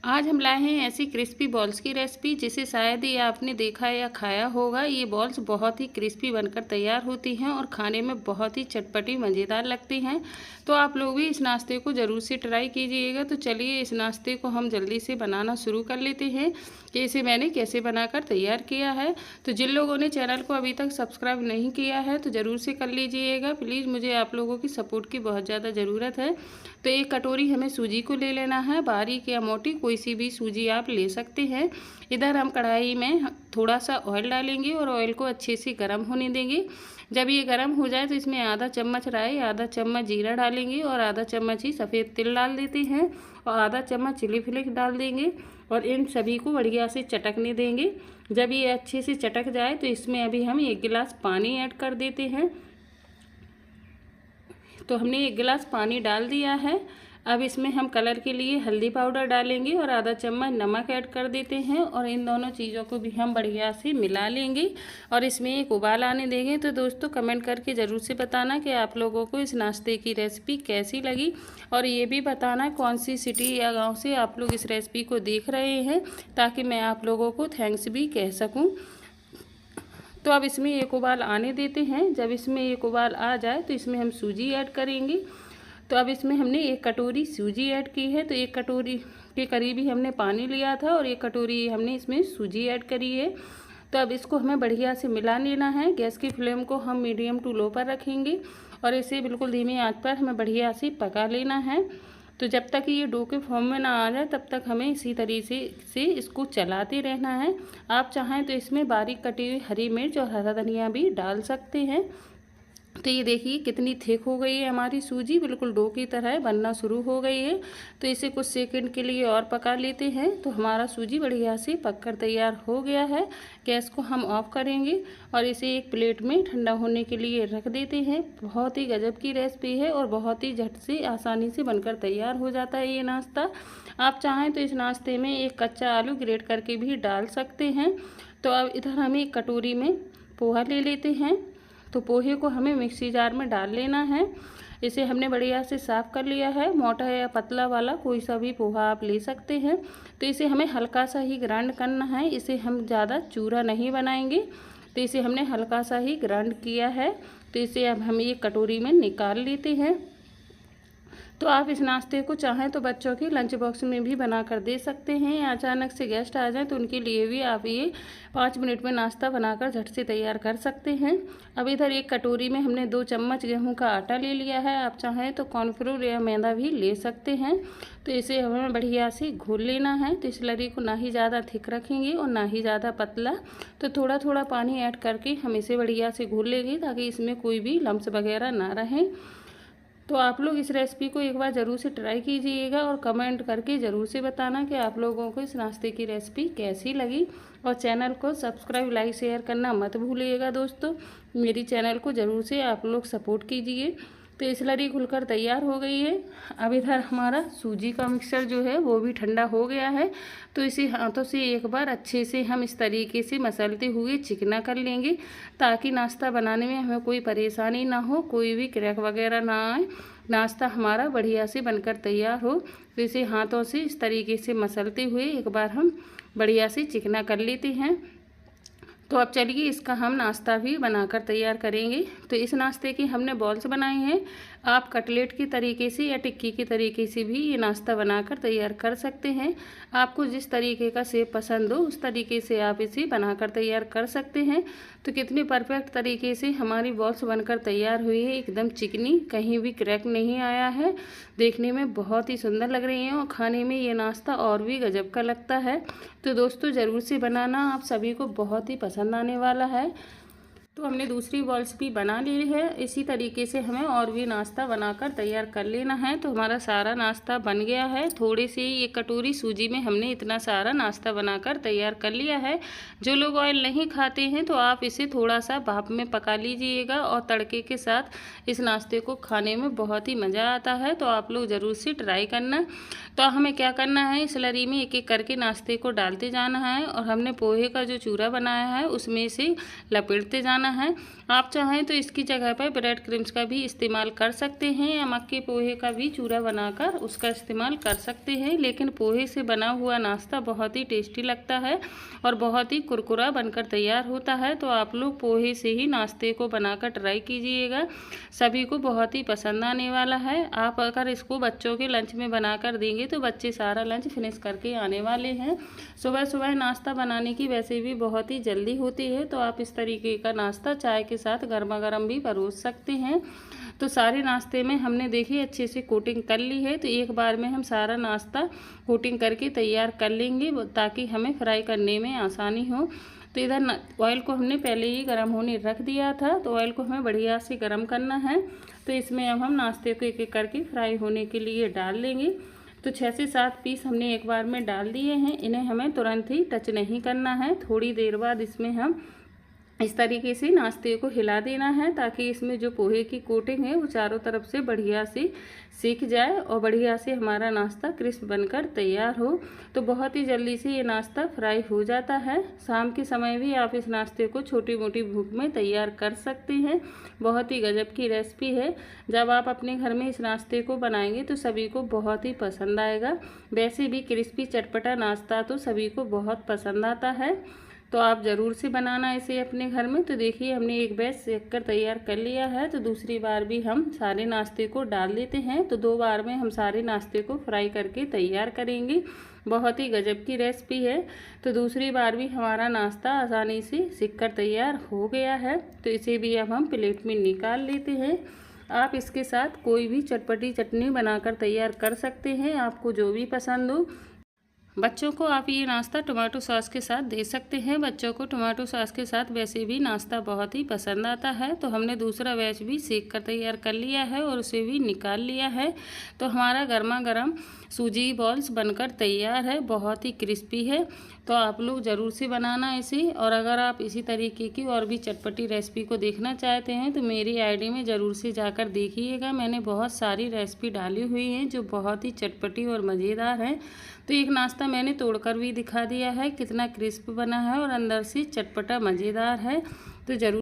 आज हम लाए हैं ऐसी क्रिस्पी बॉल्स की रेसिपी जिसे शायद ही आपने देखा या खाया होगा। ये बॉल्स बहुत ही क्रिस्पी बनकर तैयार होती हैं और खाने में बहुत ही चटपटी मज़ेदार लगती हैं। तो आप लोग भी इस नाश्ते को ज़रूर से ट्राई कीजिएगा। तो चलिए इस नाश्ते को हम जल्दी से बनाना शुरू कर लेते हैं कि इसे मैंने कैसे बनाकर तैयार किया है। तो जिन लोगों ने चैनल को अभी तक सब्सक्राइब नहीं किया है तो ज़रूर से कर लीजिएगा प्लीज़, मुझे आप लोगों की सपोर्ट की बहुत ज़्यादा ज़रूरत है। तो एक कटोरी हमें सूजी को ले लेना है, बारीक या मोटी कोई सी भी सूजी आप ले सकते हैं। इधर हम कढ़ाई में थोड़ा सा ऑयल डालेंगे और ऑयल को अच्छे से गर्म होने देंगे। जब ये गर्म हो जाए तो इसमें आधा चम्मच राई, आधा चम्मच जीरा डालेंगे और आधा चम्मच ही सफ़ेद तिल डाल देते हैं और आधा चम्मच चिली फ्लेक्स डाल देंगे और इन सभी को बढ़िया से चटकने देंगे। जब ये अच्छे से चटक जाए तो इसमें अभी हम 1 गिलास पानी ऐड कर देते हैं। तो हमने 1 गिलास पानी डाल दिया है। अब इसमें हम कलर के लिए हल्दी पाउडर डालेंगे और आधा चम्मच नमक ऐड कर देते हैं और इन दोनों चीज़ों को भी हम बढ़िया से मिला लेंगे और इसमें एक उबाल आने देंगे। तो दोस्तों कमेंट करके ज़रूर से बताना कि आप लोगों को इस नाश्ते की रेसिपी कैसी लगी और ये भी बताना कौन सी सिटी या गाँव से आप लोग इस रेसिपी को देख रहे हैं, ताकि मैं आप लोगों को थैंक्स भी कह सकूँ। तो अब इसमें एक उबाल आने देते हैं। जब इसमें एक उबाल आ जाए तो इसमें हम सूजी ऐड करेंगे। तो अब इसमें हमने 1 कटोरी सूजी ऐड की है। तो 1 कटोरी के करीब ही हमने पानी लिया था और 1 कटोरी हमने इसमें सूजी ऐड करी है। तो अब इसको हमें बढ़िया से मिला लेना है। गैस की फ्लेम को हम मीडियम टू लो पर रखेंगे और इसे बिल्कुल धीमी आंच पर हमें बढ़िया से पका लेना है। तो जब तक ये डो के फॉर्म में ना आ जाए तब तक हमें इसी तरीके से इसको चलाते रहना है। आप चाहें तो इसमें बारीक कटी हुई हरी मिर्च और हरा धनिया भी डाल सकते हैं। तो ये देखिए कितनी थिक हो गई है हमारी सूजी, बिल्कुल डो की तरह बनना शुरू हो गई है। तो इसे कुछ सेकंड के लिए और पका लेते हैं। तो हमारा सूजी बढ़िया से पककर तैयार हो गया है। गैस को हम ऑफ करेंगे और इसे एक प्लेट में ठंडा होने के लिए रख देते हैं। बहुत ही गजब की रेसिपी है और बहुत ही झट से आसानी से बनकर तैयार हो जाता है ये नाश्ता। आप चाहें तो इस नाश्ते में एक कच्चा आलू ग्रेट करके भी डाल सकते हैं। तो अब इधर हम एक कटोरी में पोहा ले लेते हैं। तो पोहे को हमें मिक्सी जार में डाल लेना है। इसे हमने बढ़िया से साफ़ कर लिया है। मोटा या पतला वाला कोई सा भी पोहा आप ले सकते हैं। तो इसे हमें हल्का सा ही ग्राइंड करना है, इसे हम ज़्यादा चूरा नहीं बनाएंगे। तो इसे हमने हल्का सा ही ग्राइंड किया है। तो इसे अब हम एक कटोरी में निकाल लेते हैं। तो आप इस नाश्ते को चाहें तो बच्चों के लंच बॉक्स में भी बनाकर दे सकते हैं या अचानक से गेस्ट आ जाए तो उनके लिए भी आप ये 5 मिनट में नाश्ता बनाकर झट से तैयार कर सकते हैं। अब इधर एक कटोरी में हमने 2 चम्मच गेहूं का आटा ले लिया है। आप चाहें तो कॉर्नफ्लोर या मैदा भी ले सकते हैं। तो इसे हमें बढ़िया से घोल लेना है। तो इस स्लरी को ना ही ज़्यादा थिक रखेंगे और ना ही ज़्यादा पतला। तो थोड़ा थोड़ा पानी ऐड करके हम इसे बढ़िया से घोल लेंगे ताकि इसमें कोई भी लम्स वगैरह ना रहें। तो आप लोग इस रेसिपी को एक बार ज़रूर से ट्राई कीजिएगा और कमेंट करके ज़रूर से बताना कि आप लोगों को इस नाश्ते की रेसिपी कैसी लगी। और चैनल को सब्सक्राइब, लाइक, शेयर करना मत भूलिएगा दोस्तों। मेरी चैनल को ज़रूर से आप लोग सपोर्ट कीजिए। तो ये स्लरी घुलकर तैयार हो गई है। अब इधर हमारा सूजी का मिक्सचर जो है वो भी ठंडा हो गया है। तो इसे हाथों से एक बार अच्छे से हम इस तरीके से मसलते हुए चिकना कर लेंगे ताकि नाश्ता बनाने में हमें कोई परेशानी ना हो, कोई भी क्रैक वगैरह ना आए, नाश्ता हमारा बढ़िया से बनकर तैयार हो। तो इसे हाथों से इस तरीके से मसलते हुए एक बार हम बढ़िया से चिकना कर लेते हैं। तो अब चलिए इसका हम नाश्ता भी बनाकर तैयार करेंगे। तो इस नाश्ते की हमने बॉल्स बनाए हैं। आप कटलेट की तरीके से या टिक्की की तरीके से भी ये नाश्ता बनाकर तैयार कर सकते हैं। आपको जिस तरीके का शेप पसंद हो उस तरीके से आप इसे बनाकर तैयार कर सकते हैं। तो कितनी परफेक्ट तरीके से हमारी बॉल्स बनकर तैयार हुई है, एकदम चिकनी, कहीं भी क्रैक नहीं आया है। देखने में बहुत ही सुंदर लग रही हैं और खाने में ये नाश्ता और भी गजब का लगता है। तो दोस्तों ज़रूर से बनाना, आप सभी को बहुत ही पसंद आने वाला है। तो हमने दूसरी बॉल्स भी बना ली है। इसी तरीके से हमें और भी नाश्ता बनाकर तैयार कर लेना है। तो हमारा सारा नाश्ता बन गया है। थोड़ी सी 1 कटोरी सूजी में हमने इतना सारा नाश्ता बनाकर तैयार कर लिया है। जो लोग ऑयल नहीं खाते हैं तो आप इसे थोड़ा सा भाप में पका लीजिएगा और तड़के के साथ इस नाश्ते को खाने में बहुत ही मज़ा आता है। तो आप लोग ज़रूर से ट्राई करना। तो हमें क्या करना है, इस स्लरी में एक एक करके नाश्ते को डालते जाना है और हमने पोहे का जो चूरा बनाया है उसमें से लपेटते जाना करना है। आप चाहें तो इसकी जगह पर ब्रेड क्रिम्स का भी इस्तेमाल कर सकते हैं या मक्के पोहे का भी चूरा बनाकर उसका इस्तेमाल कर सकते हैं। लेकिन पोहे से बना हुआ नाश्ता बहुत ही टेस्टी लगता है और बहुत ही कुरकुरा बनकर तैयार होता है। तो आप लोग पोहे से ही नाश्ते को बनाकर ट्राई कीजिएगा, सभी को बहुत ही पसंद आने वाला है। आप अगर इसको बच्चों के लंच में बनाकर देंगे तो बच्चे सारा लंच फिनिश करके आने वाले हैं। सुबह सुबह नाश्ता बनाने की वैसे भी बहुत ही जल्दी होती है, तो आप इस तरीके का नाश्ता चाय के साथ गर्मा गर्म भी परोस सकते हैं। तो सारे नाश्ते में हमने देखिए अच्छे से कोटिंग कर ली है। तो एक बार में हम सारा नाश्ता कोटिंग करके तैयार कर लेंगे ताकि हमें फ्राई करने में आसानी हो। तो इधर ऑयल को हमने पहले ही गर्म होने रख दिया था, तो ऑयल को हमें बढ़िया से गर्म करना है। तो इसमें अब हम नाश्ते को एक एक करके फ्राई होने के लिए डाल लेंगे। तो 6 से 7 पीस हमने एक बार में डाल दिए हैं। इन्हें हमें तुरंत ही टच नहीं करना है, थोड़ी देर बाद इसमें हम इस तरीके से नाश्ते को हिला देना है ताकि इसमें जो पोहे की कोटिंग है वो चारों तरफ से बढ़िया से सीख जाए और बढ़िया से हमारा नाश्ता क्रिस्प बनकर तैयार हो। तो बहुत ही जल्दी से ये नाश्ता फ्राई हो जाता है। शाम के समय भी आप इस नाश्ते को छोटी मोटी भूख में तैयार कर सकते हैं। बहुत ही गजब की रेसिपी है। जब आप अपने घर में इस नाश्ते को बनाएंगे तो सभी को बहुत ही पसंद आएगा। वैसे भी क्रिस्पी चटपटा नाश्ता तो सभी को बहुत पसंद आता है, तो आप ज़रूर से बनाना इसे अपने घर में। तो देखिए हमने एक बैच सेक कर तैयार कर लिया है। तो दूसरी बार भी हम सारे नाश्ते को डाल देते हैं। तो 2 बार में हम सारे नाश्ते को फ्राई करके तैयार करेंगे। बहुत ही गजब की रेसिपी है। तो दूसरी बार भी हमारा नाश्ता आसानी से सिक कर तैयार हो गया है। तो इसे भी अब हम प्लेट में निकाल लेते हैं। आप इसके साथ कोई भी चटपटी चटनी बनाकर तैयार कर सकते हैं, आपको जो भी पसंद हो। बच्चों को आप ये नाश्ता टमाटो सॉस के साथ दे सकते हैं। बच्चों को टमाटो सॉस के साथ वैसे भी नाश्ता बहुत ही पसंद आता है। तो हमने दूसरा बैच भी सेक कर तैयार कर लिया है और उसे भी निकाल लिया है। तो हमारा गर्मा गर्म सूजी बॉल्स बनकर तैयार है, बहुत ही क्रिस्पी है। तो आप लोग ज़रूर से बनाना इसे। और अगर आप इसी तरीके की और भी चटपटी रेसिपी को देखना चाहते हैं तो मेरी आईडी में ज़रूर से जाकर देखिएगा। मैंने बहुत सारी रेसिपी डाली हुई हैं जो बहुत ही चटपटी और मज़ेदार हैं। तो एक नाश्ता मैंने तोड़कर भी दिखा दिया है कितना क्रिस्प बना है और अंदर से चटपटा मज़ेदार है। तो ज़रूर